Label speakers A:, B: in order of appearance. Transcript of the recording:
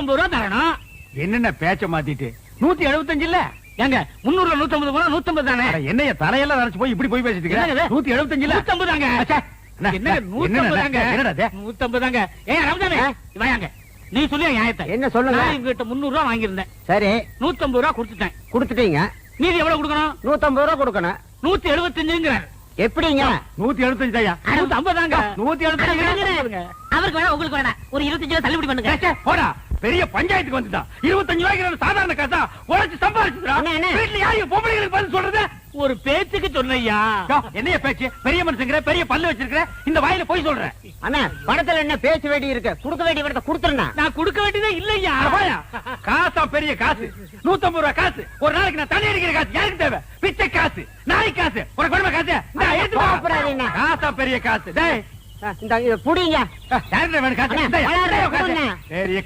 A: 150 ரூபா தரணும்.
B: என்னென்ன பேச்ச மாத்திட்டு 175 இல்ல
A: ஏங்க 300 150 போனா 150 தானே?
B: என்னைய தலையெல்லாம் நினைச்சு போய் இப்படி போய் பேசிட்டு இருக்க? 175 இல்ல
A: 150 தாங்க. என்ன 150 தாங்க? 150 தாங்க. ஏய் ரமதானே வாங்க. நீ சொல்லு நியாயத்தை.
C: என்ன சொல்லுங்க?
A: நான் இவங்கிட்ட 300 ரூபா வாங்கியிருந்தேன்.
C: சரி
A: 150 ரூபா கொடுத்துட்டேன்.
C: கொடுத்துட்டீங்க.
A: மீதி எவ்வளவு கொடுக்கணும்?
C: 150 ரூபா கொடுக்கணும்.
A: 175ங்கறார்.
C: எப்படிங்க?
B: 175 ஐயா.
A: 150 தாங்க.
B: 175
D: அவருக்கு வேணா உங்களுக்கு வேணா ஒரு 25 ரூபா தள்ளுபடி பண்ணுங்க.
B: போடா. பெரிய பஞ்சாயத்துக்கு வந்துட்டான். 25 ரூபாய்க்கு சாதாரண காசா உழைச்சு சம்பாதிச்சுடா. வீட்டுல யாரு பொம்பளைங்களுக்கு பதில் சொல்றது?
A: ஒரு பேச்சுக்கு சொன்னையா.
B: என்னைய பேச்சு? பெரிய மனுஷங்கிற, பெரிய பல்லு வச்சிருக்கிற, இந்த வாயில போய் சொல்றேன்.
C: அண்ணா பணத்துல என்ன பேச வேண்டி இருக்கு? கொடுக்க வேண்டிய பணத்தை கொடுத்துருண்ணா.
A: நான் கொடுக்க வேண்டியதே இல்லையா.
B: காசா பெரிய காசு. 150 ரூபாய் காசு. ஒரு நாளைக்கு நான் தண்ணி அடிக்கிற காசு யாருக்கு தேவை? பிச்சை காசு, நாய் காசு, உனக்கு வேணுமா காசு? காசா பெரிய காசு.
C: இந்த புடிங்க.
B: யாருக்கு வேணும் காசு? பெரிய